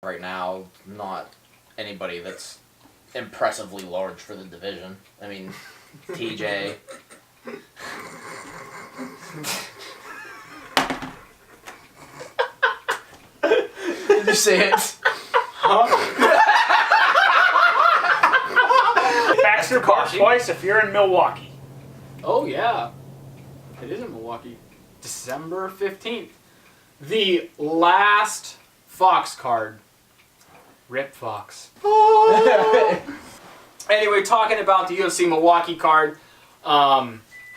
right now, not anybody that's impressively large for the division. I mean, TJ. Did you see it? Huh? Baxter Park twice if you're in Milwaukee. Oh, yeah. It is in Milwaukee. December 15th. The last Fox card. Rip Fox. Anyway, talking about the UFC Milwaukee card.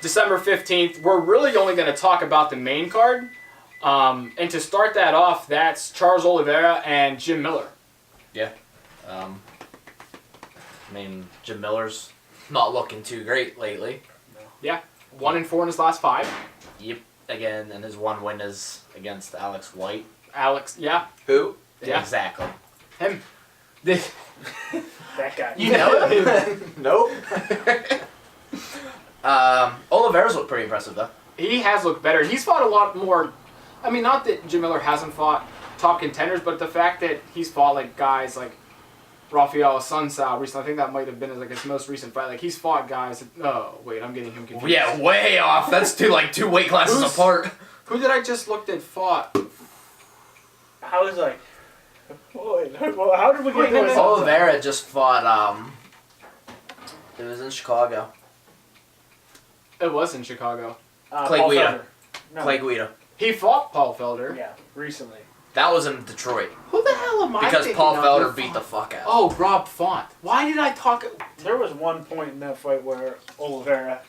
December 15th. We're really only going to talk about the main card. And to start that off, that's Charles Oliveira and Jim Miller. Yeah. I mean, Jim Miller's not looking too great lately. Yeah. 1-4 in his last 5. Yep. Again, and his one win is against Alex White. Alex, yeah. Who? Yeah. Exactly. Him. That guy. You know him? Nope. Oliveira's looked pretty impressive, though. He has looked better. He's fought a lot more. I mean, not that Jim Miller hasn't fought top contenders, but the fact that he's fought like guys like Rafael Sunsao recently. I think that might have been his most recent fight. Like he's fought guys. Oh wait, I'm getting him confused. Yeah, way off. That's two weight classes apart. Who did I just look at fought? I was like, wait, how did we get this? Oliveira just fought. It was in Chicago. It was in Chicago. Clay Paul Guida. Felder. No. Clay Guida. He fought Paul Felder. Yeah, recently. That was in Detroit. Who the hell am I? Because thinking Paul of Felder that beat fought? the fuck out. Oh, Rob Font. Why did I talk? There was one point in that fight where Oliveira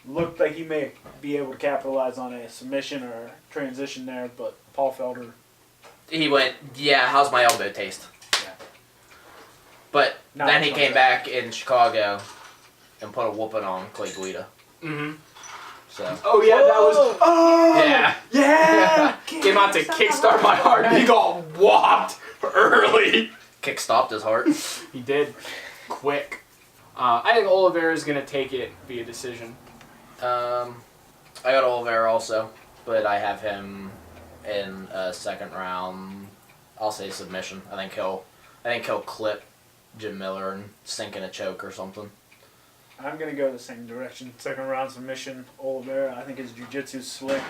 looked like he may be able to capitalize on a submission or transition there, but Paul Felder. He went, yeah, how's my elbow taste? Yeah. But No, then he it's came not back in Chicago and put a whooping on Clay Guida. Mm-hmm. So. Oh yeah, that was. Oh Yeah. yeah. Came out to kickstart my heart. He got whopped early. Kick stopped his heart. He did. Quick. I think Oliveira is gonna take it via decision. I got Oliveira also, but I have him in a second round. I'll say submission. I think he'll clip Jim Miller and sink in a choke or something. I'm going to go the same direction. Second round submission, Oliveira. I think his jiu-jitsu's slick.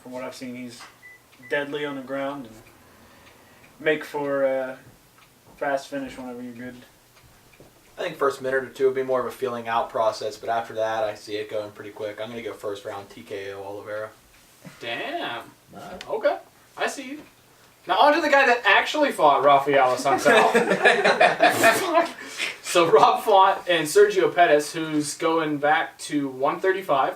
From what I've seen, he's deadly on the ground and make for a fast finish whenever you're good. I think first minute or two would be more of a feeling out process, but after that, I see it going pretty quick. I'm going to go first round TKO Oliveira. Damn. Okay. I see you. Now on to the guy that actually fought Rafael Sunsao. So Rob Font and Sergio Pettis, who's going back to 135,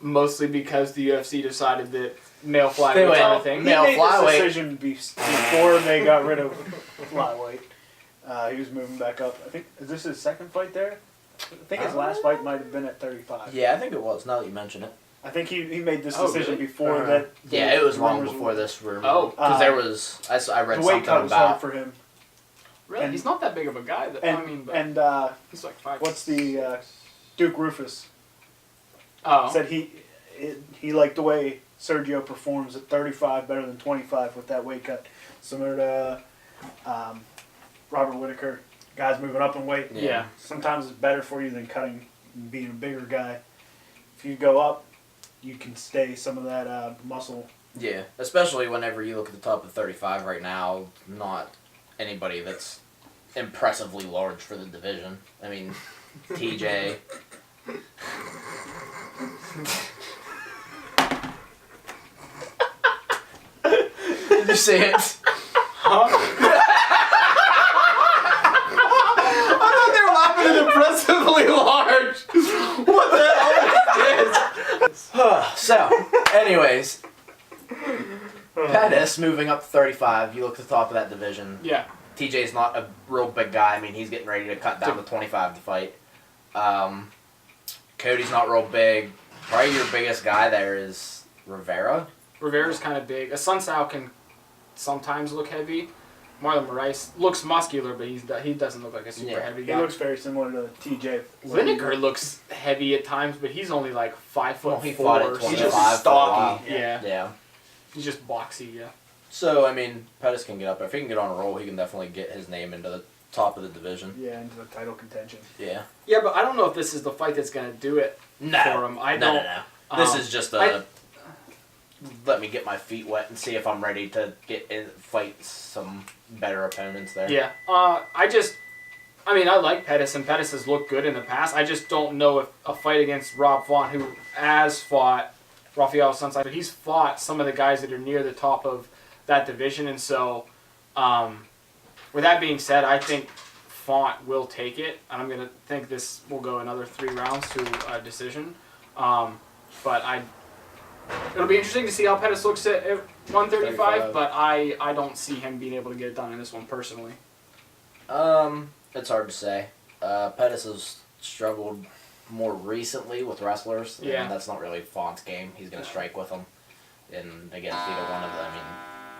mostly because the UFC decided that male flyweight was a thing. He Male made flyweight. this decision before they got rid of flyweight. He was moving back up. I think, is this his second fight there? I think his last fight might have been at 35. Yeah, I think it was, now that you mention it. I think he made this Oh, decision really? before that. Yeah, it was long rumors before this rumor. Oh. Because there was, I read The weight something cut was hard about, for him. Really? And- He's not that big of a guy. That, And, I mean, but and he's like 5. what's the Duke Rufus Oh. said he liked the way Sergio performs at 35 better than 25 with that weight cut, similar to Robert Whittaker. Guys moving up in weight. Yeah. Sometimes it's better for you than cutting, and being a bigger guy. If you go up, you can stay some of that muscle. yeah, especially whenever you look at the top of 35 right now, not anybody that's impressively large for the division. I mean, TJ. Did you see it? I thought they were laughing at impressively large. What the hell is this? So, anyways, Pettis moving up to 35. You look at the top of that division. Yeah. TJ's not a real big guy. I mean, he's getting ready to cut down to 25 to fight. Cody's not real big. Probably your biggest guy there is Rivera. Rivera's kind of big. A Sunsao can sometimes look heavy. Marlon Moraes looks muscular, but he doesn't look like a super heavy He guy. looks very similar to TJ. Lineker looks heavy at times, but he's only like 5'4". Well, he fought at He's 25 just for a while. stocky. Yeah. Yeah. He's just boxy. Yeah. So, I mean, Pettis can get up. If he can get on a roll, he can definitely get his name into the top of the division. Yeah, into the title contention. Yeah. Yeah, but I don't know if this is the fight that's going to do it for him. No. This is just let me get my feet wet and see if I'm ready to fight some better opponents there. Yeah. I like Pettis, and Pettis has looked good in the past. I just don't know if a fight against Rob Font, who has fought Rafael Sunside, but he's fought some of the guys that are near the top of that division. And so, with that being said, I think Font will take it. And I'm going to think this will go another 3 rounds to a decision. But it'll be interesting to see how Pettis looks at 135, 35. but I don't see him being able to get it done in this one personally. It's hard to say. Pettis has struggled more recently with wrestlers. Yeah. And that's not really Font's game. He's going to strike with them. And against either one of them, I mean,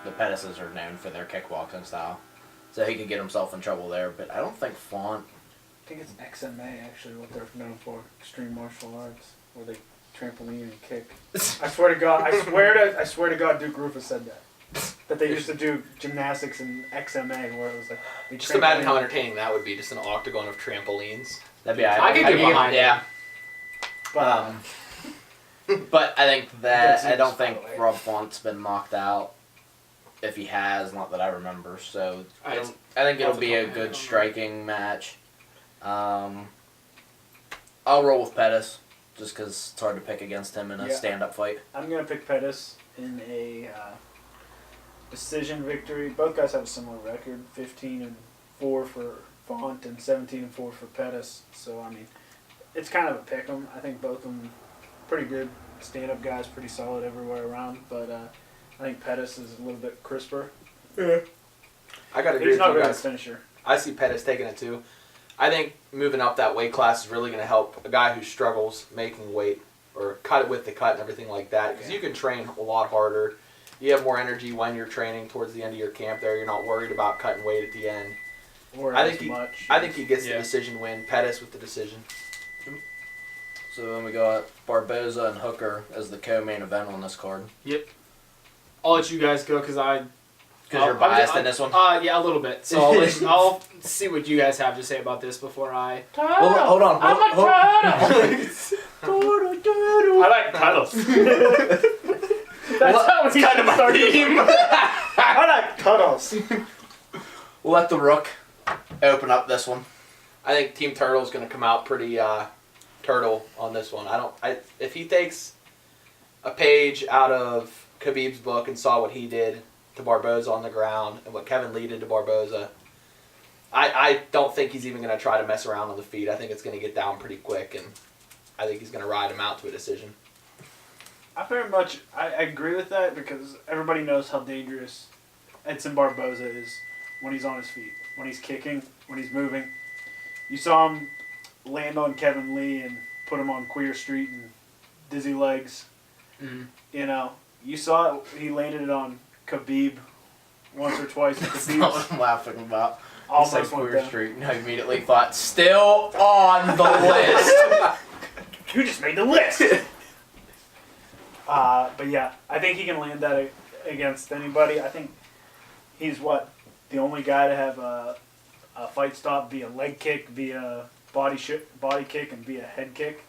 the Pettises are known for their kickboxing style. So he could get himself in trouble there. But I don't think Font... I think it's XMA, actually, what they're known for. Extreme martial arts, where they trampoline and kick. I swear to God, Duke Rufus said that. That they used to do gymnastics in XMA, where it was like... Just imagine how entertaining that would be, just an octagon of trampolines. That'd be... I could get behind it. Yeah. But, But I think that... That I don't seems think far away. Rob Font's been knocked out. If he has, not that I remember. So I think it'll be a good striking match. I'll roll with Pettis, just because it's hard to pick against him in a stand-up fight. I'm going to pick Pettis in a decision victory. Both guys have a similar record, 15-4 for Font and 17-4 for Pettis. So, I mean, it's kind of a pick 'em. I think both of them pretty good stand-up guys, pretty solid everywhere around. But I think Pettis is a little bit crisper. Yeah. I got to agree He's with not you really a guys. finisher. I see Pettis taking it too. I think moving up that weight class is really going to help a guy who struggles making weight or cut it with the cut and everything like that, because you can train a lot harder. You have more energy when you're training towards the end of your camp there. You're not worried about cutting weight at the end. Or I as think much. I think he gets the decision win. Pettis with the decision. So then we got Barboza and Hooker as the co-main event on this card. Yep. I'll let you guys go because You're biased in this one? Yeah, a little bit. So I'll see what you guys have to say about this before I... Hold on. I'm a turtle! I like titles. That's how it's kind of my theme. I like tunnels. We'll let the Rook open up this one. I think Team Turtle's going to come out pretty turtle on this one. If he takes a page out of Khabib's book and saw what he did to Barboza on the ground and what Kevin Lee did to Barboza, I don't think he's even going to try to mess around on the feet. I think it's going to get down pretty quick, and I think he's going to ride him out to a decision. I agree with that because everybody knows how dangerous Edson Barboza is when he's on his feet, when he's kicking, when he's moving. You saw him land on Kevin Lee and put him on Queer Street and Dizzy Legs. Mm-hmm. You know, you saw it, he landed it on Khabib once or twice. That's not what I'm laughing about. Almost He said went Queer down. Street, and I immediately thought, still on the list. You just made the list. But yeah, I think he can land that against anybody. I think he's the only guy to have a fight stop be a leg kick, be a body kick, and be a head kick.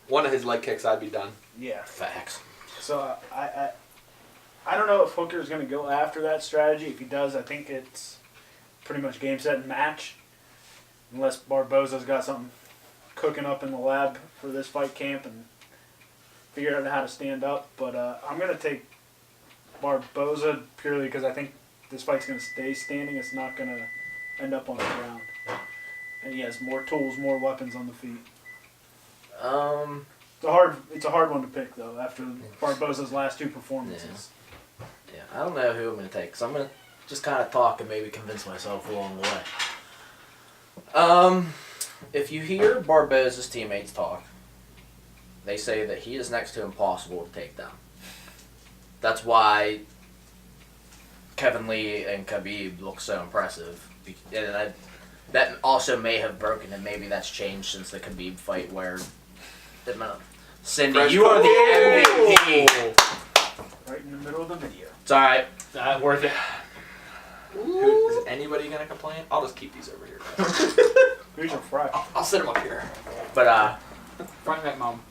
One of his leg kicks, I'd be done. Yeah. Facts. So I don't know if Hooker's going to go after that strategy. If he does, I think it's pretty much game, set, and match. Unless Barboza's got something cooking up in the lab for this fight camp and figure out how to stand up. But I'm going to take Barboza purely because I think this fight's going to stay standing. It's not going to end up on the ground. And he has more tools, more weapons on the feet. It's a hard one to pick, though, after Barboza's last 2 performances. Yeah, I don't know who I'm going to take, so I'm going to just kind of talk and maybe convince myself along the way. If you hear Barboza's teammates talk, they say that he is next to impossible to take down. That's why Kevin Lee and Khabib look so impressive. And that also may have broken, and maybe that's changed since the Khabib fight where... Cindy, you are the MVP. Right in the middle of the video. It's all right. Worth it. Is anybody gonna complain? I'll just keep these over here. These are fresh. I'll sit them up here. But Front neck, mom.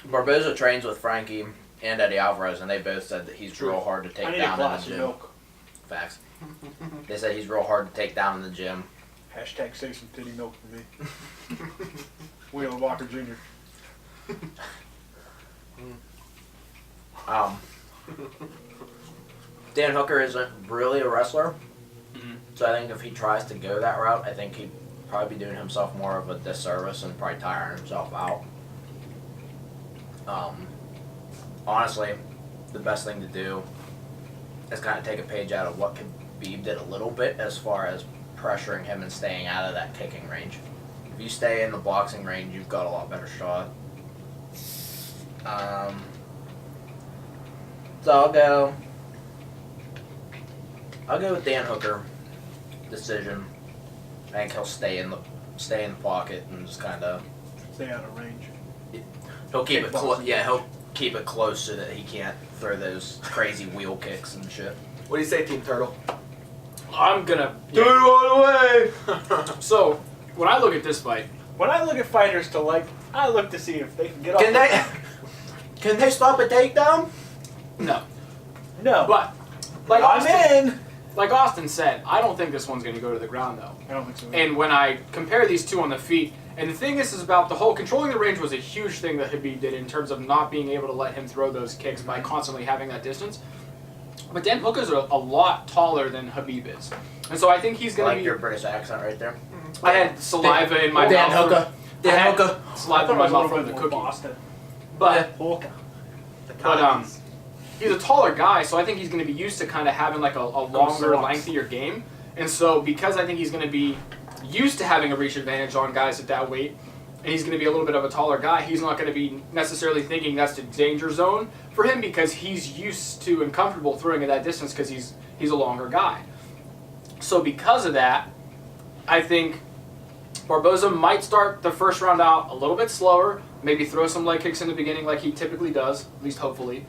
Barboza trains with Frankie and Eddie Alvarez, and they both said that he's real hard to I take need a down in glass the of gym. milk. Facts. They said he's real hard to take down in the gym. Hashtag save some titty milk for me. Wheeler Walker Jr. Dan Hooker isn't really a wrestler, Mhm. so I think if he tries to go that route, I think he'd probably be doing himself more of a disservice and probably tiring himself out. Honestly, the best thing to do is kind of take a page out of what Khabib did a little bit as far as pressuring him and staying out of that kicking range. If you stay in the boxing range, you've got a lot better shot. So I'll go with Dan Hooker. Decision. I think he'll stay in the pocket and just kind of Stay out of range. he'll keep it close. Kickboxing. Yeah, he'll keep it close so that he can't throw those crazy wheel kicks and shit. What do you say, Team Turtle? I'm gonna. Do it all the way. So, when I look at this fight, When I look at fighters to like, I look to see if they can get off. Can they stop a takedown? no. No. But, like I'm Austin, in. like Austin said, I don't think this one's going to go to the ground, though. I don't think so. And when I compare these two on the feet, and the thing is about the whole controlling the range was a huge thing that Khabib did in terms of not being able to let him throw those kicks by constantly having that distance. But Dan Hooker's a lot taller than Khabib is. And so I think he's I going like to be... your British accent right there. I had saliva in my Dan mouth. Hooker. I had Dan Hooker. I saliva thought in it my was a mouth little from bit the more cookie. Boston. But... Hooker. But he's a taller guy, so I think he's going to be used to kind of having like a longer, lengthier game. And so because I think he's going to be used to having a reach advantage on guys at that weight, and he's going to be a little bit of a taller guy, he's not going to be necessarily thinking that's the danger zone for him because he's used to and comfortable throwing at that distance because he's a longer guy. So because of that, I think Barboza might start the first round out a little bit slower, maybe throw some leg kicks in the beginning like he typically does, at least hopefully.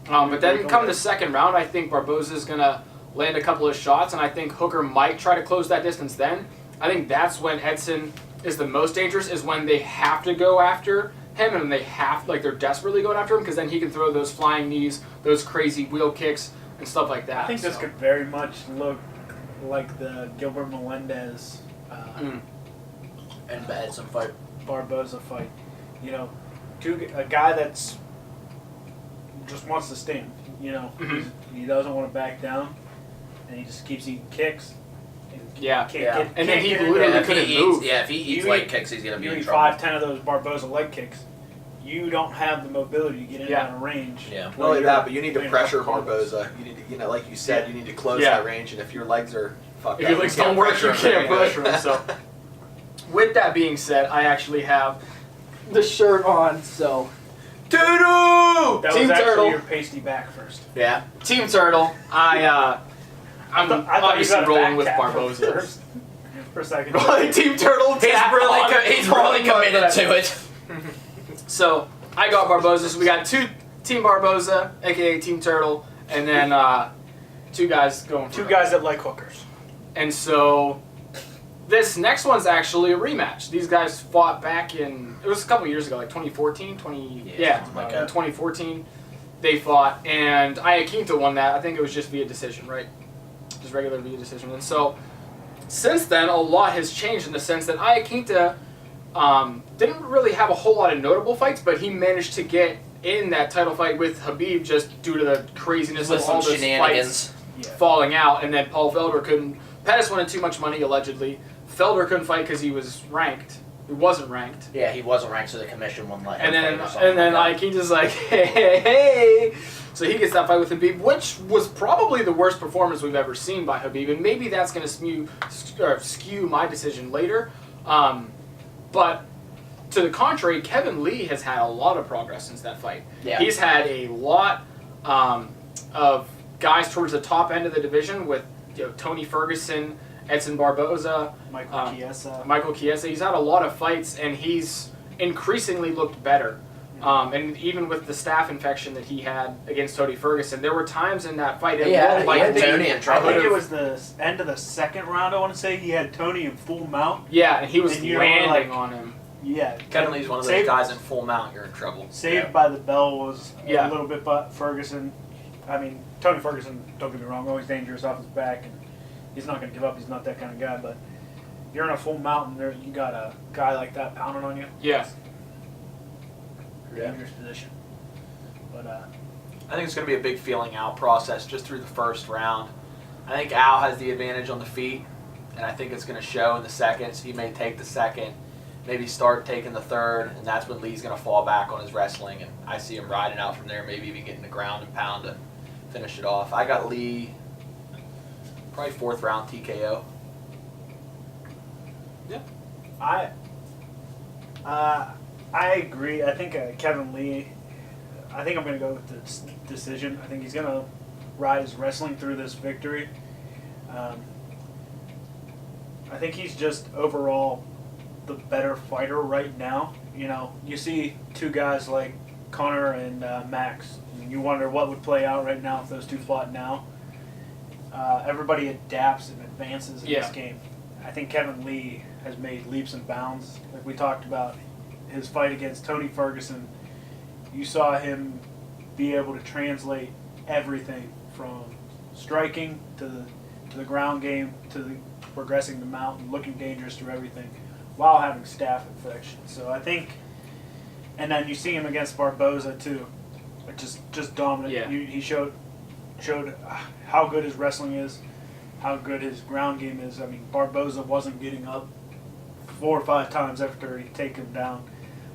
But then come the second round, I think Barboza is going to land a couple of shots, and I think Hooker might try to close that distance then. I think that's when Edson is the most dangerous, is when they have to go after him, and they have, like they're desperately going after him, because then he can throw those flying knees, those crazy wheel kicks, and stuff like that. I think this could very much look like the Gilbert Melendez And Edson fight. Barboza fight. You know, a guy that's just wants to stand. You know, he doesn't want to back down, and he just keeps eating kicks. And Yeah. can't Yeah. Get, And then can't he get into literally it. If he couldn't eats, move. yeah, if he eats You leg eat- kicks, he's gonna be You in eat trouble. 5-10 of those Barboza leg kicks, you don't have the mobility to get in Yeah. out of range. Yeah. Not only that, but you need to Playing pressure rough cards. Barboza. You need to, like you said, you need to close Yeah. that range, and if your legs are fucked If up, your legs you can't don't work, you pressure him can't very pressure good. him. So, with that being said, I actually have the shirt on. So, Doo-doo! That Team was actually Turtle. your pasty back first. Yeah. Team Turtle. I'm I thought you obviously got a rolling back with tap Barboza. first. For a second. Team Turtle. He's tap really, on. he's really committed to it. So I got Barboza. So we got two Team Barboza, aka Team Turtle, and then two guys going. Two guys that like hookers. And so this next one's actually a rematch. These guys fought back in, it was a couple years ago, like 2014, something like in that. 2014 they fought, and Iaquinta won that. I think it was just via decision, right? Just regular via decision. And so since then, a lot has changed in the sense that Iaquinta didn't really have a whole lot of notable fights, but he managed to get in that title fight with Khabib just due to the craziness With of some all those shenanigans. fights Yeah. falling out, and then Paul Felder couldn't. Pettis wanted too much money allegedly. Felder couldn't fight because he was ranked. He wasn't ranked. Yeah, he wasn't ranked, so the commission wouldn't let him And then fight or something like that. Iaquinta's like, hey. So he gets that fight with Khabib, which was probably the worst performance we've ever seen by Khabib, and maybe that's going to skew my decision later. But to the contrary, Kevin Lee has had a lot of progress since that fight. Yeah. He's had a lot of guys towards the top end of the division with Tony Ferguson, Edson Barboza, Michael Chiesa. Michael Chiesa. He's had a lot of fights, and he's increasingly looked better. And even with the staph infection that he had against Tony Ferguson, there were times in that fight. He had Tony in I trouble. think it was the end of the second round, I want to say. He had Tony in full mount. Yeah, and he was And you know, landing like- on him. Yeah. Kevin Lee's one of those Saved- guys in full mount. You're in trouble. Saved by the Bell was Yeah. a little bit, but Ferguson. I mean, Tony Ferguson, don't get me wrong, always dangerous off his back, and he's not going to give up. He's not that kind of guy, but you're in a full mount, and there you got a guy like that pounding on you. Yeah. Dangerous position. But I think it's going to be a big feeling out process just through the first round. I think Al has the advantage on the feet, and I think it's going to show in the seconds. He may take the second, maybe start taking the third, and that's when Lee's going to fall back on his wrestling, and I see him riding out from there, maybe even getting the ground and pound to finish it off. I got Lee probably 4th round TKO. I agree. I think Kevin Lee. I think I'm going to go with the decision. I think he's going to ride his wrestling through this victory. I think he's just overall the better fighter right now. You know, you see two guys like Connor and Max, and you wonder what would play out right now if those two fought now. Everybody adapts and advances in this game. I think Kevin Lee has made leaps and bounds. Like we talked about his fight against Tony Ferguson, you saw him be able to translate everything from striking to the ground game to the progressing the mount and looking dangerous through everything while having staph infection. So I think, and then you see him against Barboza too, just dominant. Yeah. He showed how good his wrestling is, how good his ground game is. I mean, Barboza wasn't getting up 4 or 5 times after he take him down,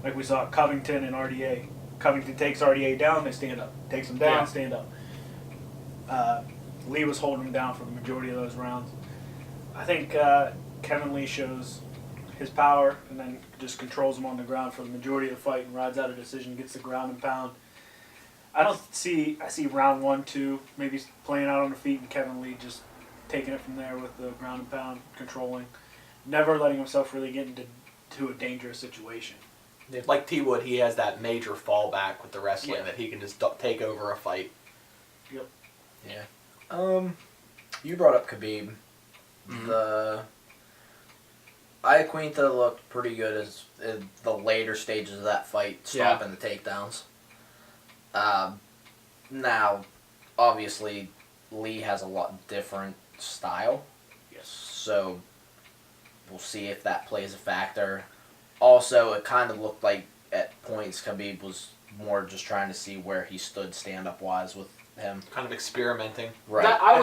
like we saw Covington and RDA. Covington takes RDA down, they stand up. Takes him down, stand up. Lee was holding him down for the majority of those rounds. I think Kevin Lee shows his power and then just controls him on the ground for the majority of the fight and rides out a decision, gets the ground and pound. I see round 1, 2, maybe playing out on the feet and Kevin Lee just taking it from there with the ground and pound, controlling, never letting himself really get into a dangerous situation. Like T Wood, he has that major fallback with the wrestling that he can just take over a fight. Yep. Yeah. You brought up Khabib. Mm-hmm. The Iaquinta looked pretty good as in the later stages of that fight, stopping the takedowns. Now, obviously, Lee has a lot different style. Yes. So we'll see if that plays a factor. Also, it kind of looked like at points Khabib was more just trying to see where he stood stand-up wise with him. Kind of experimenting. Right. That, I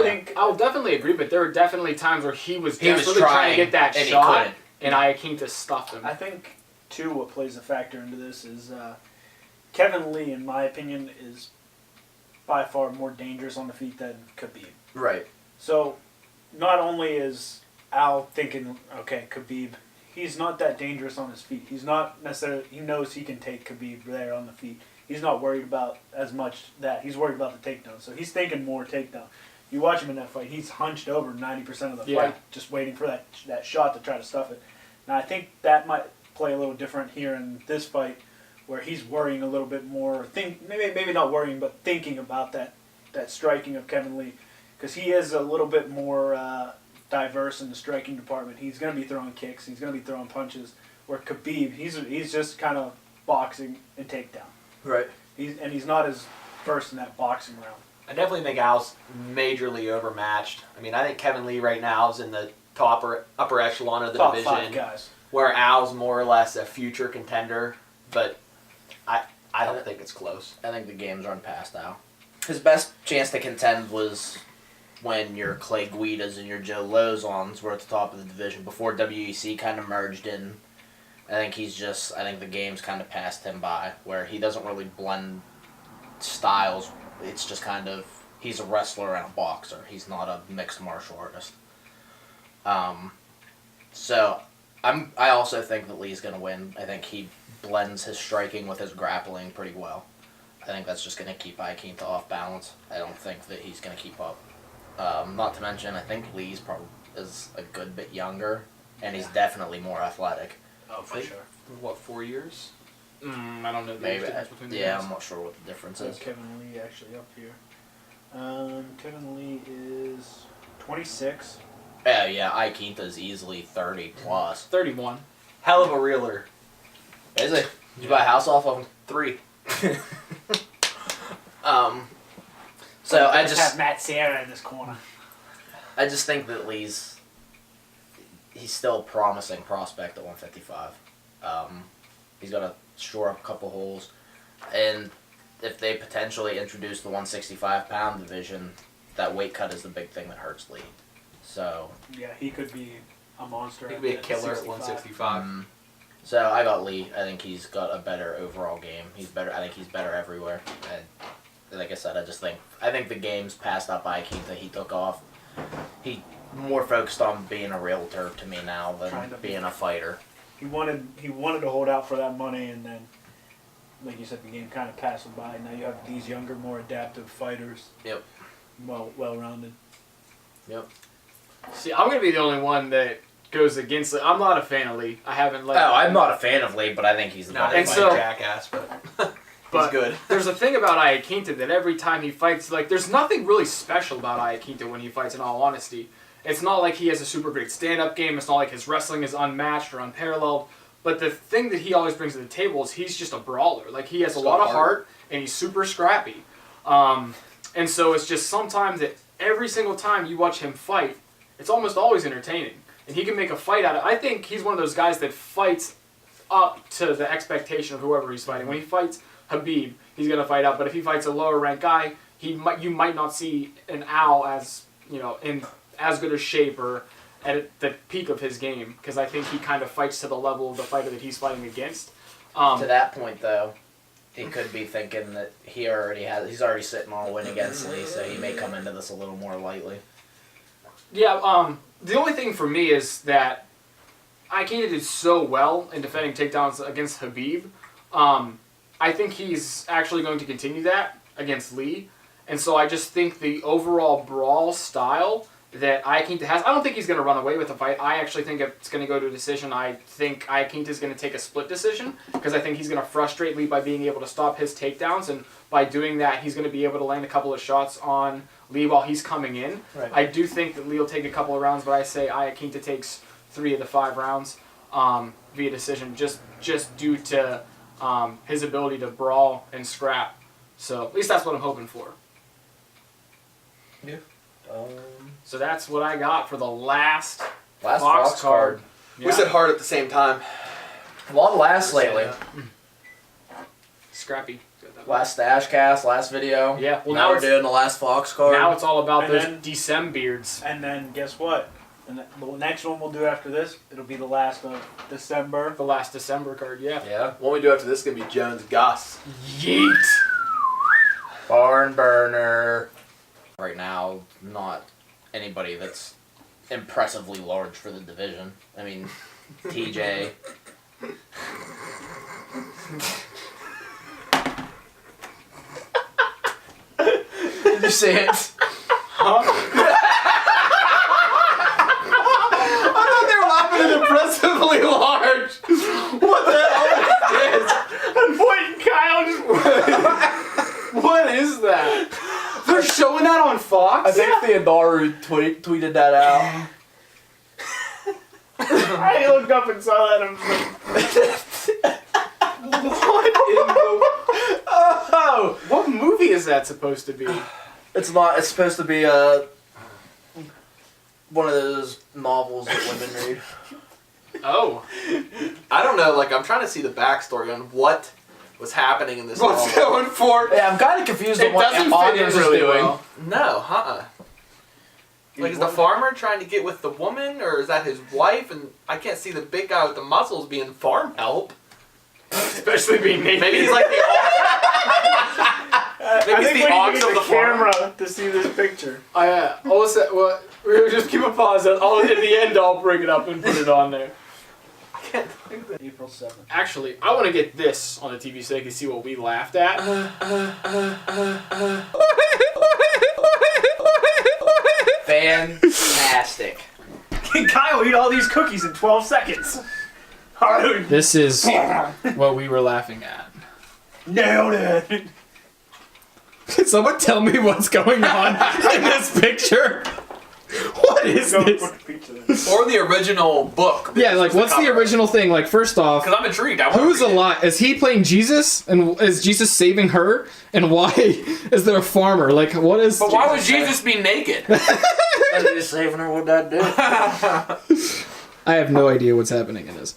would definitely agree, but there were definitely times where he was desperately trying trying to get that and he shot, couldn't. and Iaquinta stuffed him. I think, too, what plays a factor into this is Kevin Lee, in my opinion, is by far more dangerous on the feet than Khabib. Right. So, not only is Al thinking, okay, Khabib, he's not that dangerous on his feet. He's not necessarily, he knows he can take Khabib there on the feet. He's not worried about as much that. He's worried about the takedown. So he's thinking more takedown. You watch him in that fight, he's hunched over 90% of the fight, just waiting for that shot to try to stuff it. Now, I think that might play a little different here in this fight, where he's worrying a little bit more, maybe not worrying, but thinking about that striking of Kevin Lee, because he is a little bit more diverse in the striking department. He's going to be throwing kicks, he's going to be throwing punches, where Khabib, he's just kind of boxing and takedown. Right. He's not as versed in that boxing round. I definitely think Al's majorly overmatched. I mean, I think Kevin Lee right now is in the upper echelon of the Top division, 5 guys. where Al's more or less a future contender, but I don't think it's close. I think the game's run past Al. His best chance to contend was when your Clay Guidas and your Joe Lozons were at the top of the division before WEC kind of merged in. I think the game's kind of passed him by, where he doesn't really blend styles. It's just kind of, he's a wrestler and a boxer. He's not a mixed martial artist. So I also think that Lee's going to win. I think he blends his striking with his grappling pretty well. I think that's just going to keep Iaquinta off balance. I don't think that he's going to keep up. Not to mention, I think Lee's probably is a good bit younger, and he's definitely more athletic. Oh, for sure. What, 4 years? I don't know the Maybe. difference between the Yeah, names. I'm not sure what the difference So is. Kevin Lee actually up here. Kevin Lee is 26. Yeah, yeah. Iaquinta's easily 30 plus. 31. Hell of a reeler. Is it? Did you buy a house off of him? 3. So I Let's just have Matt Serra in this corner. think that he's still a promising prospect at 155. He's got to shore up a couple holes, and if they potentially introduce the 165-pound division, that weight cut is the big thing that hurts Lee. So Yeah, he could be a monster. He could be a at killer at 65. 165. So I got Lee. I think he's got a better overall game. He's better. I think he's better everywhere. And like I said, I think the game's passed up Iaquinta. He took off. He more focused on being a realtor to me now Trying than to being a fighter. He wanted to hold out for that money, and then, like you said, the game kind of passed him by. Now you have these younger, more adaptive fighters. Yep. Well-rounded. Yep. See, I'm going to be the only one that goes against Lee. I'm not a fan of Lee. I haven't Oh, I'm not a fan of Lee, but I think he's the Not better And as fighter. so- jackass, but But he's good. There's a thing about Iaquinta that every time he fights, like, there's nothing really special about Iaquinta when he fights, in all honesty. It's not like he has a super great stand-up game. It's not like his wrestling is unmatched or unparalleled. But the thing that he always brings to the table is he's just a brawler. Like, he has a So lot of hard. heart, and he's super scrappy. And so it's just sometimes that every single time you watch him fight, it's almost always entertaining. And he can make a fight out of it. I think he's one of those guys that fights up to the expectation of whoever he's fighting. When he fights Khabib, he's going to fight up. But if he fights a lower-ranked guy, you might not see an Al as, in as good a shape or at the peak of his game, because I think he kind of fights to the level of the fighter that he's fighting against. To that point, though, he could be thinking that he's already sitting on a win against Lee, so he may come into this a little more lightly. Yeah, the only thing for me is that Iaquinta did so well in defending takedowns against Khabib. I think he's actually going to continue that against Lee. And so I just think the overall brawl style that Iaquinta has, I don't think he's going to run away with the fight. I actually think it's going to go to a decision. I think Iaquinta is going to take a split decision, because I think he's going to frustrate Lee by being able to stop his takedowns, and by doing that, he's going to be able to land a couple of shots on Lee while he's coming in. Right. I do think that Lee will take a couple of rounds, but I say Iaquinta takes 3 of the 5 rounds via decision, just due to his ability to brawl and scrap. So at least that's what I'm hoping for. Yeah. So that's what I got for the last Fox card. Yeah. We said hard at the same time. A lot of laughs lately. Scrappy. Last Stash Cast, last video. Yeah, well, now now we're it's- doing the last Fox card. Now it's all about And those then- Decem beards. And then guess what? The next one we'll do after this, it'll be the last of December. The last December card, yeah. Yeah. What we do after this is going to be Jones Gus. Yeet! Barn burner. Right now, not anybody that's impressively large for the division. I mean, TJ. Did you see it? Huh? I thought they were laughing at impressively large. What the hell is this? I'm pointing Kyle just... What is that? They're showing that on Fox? I think Theodoru tweeted that out. I looked up and saw that. And I was like, Oh! What movie is that supposed to be? It's not. It's supposed to be one of those novels that women read. Oh. I don't know, like, I'm trying to see the backstory on what was happening in this What's novel. going for? Yeah, I'm kind of confused It on what doesn't fit in Anders really is doing. well. No, Like, is the farmer trying to get with the woman, or is that his wife? And I can't see the big guy with the muscles being farm help. Especially being naked. Maybe he's like the I Maybe think it's the we ox need of the the farm. camera to see this picture. Well, we'll just keep a pause. At the end, I'll bring it up and put it on there. April 7th. Actually, I want to get this on the TV so they can see what we laughed at. Fantastic. Kyle eat all these cookies in 12 seconds. This is what we were laughing at. Nailed it. Can someone tell me what's going on in this picture? What is Go this? put the pizza in. Or the original book. Yeah, like what's the original thing? Like first off, Because I'm intrigued. I wanna who's read it. alive? Is he playing Jesus? And is Jesus saving her? And why is there a farmer? Like what is? But why would Jesus be naked? As he's saving her, what'd that do? I have no idea what's happening in this.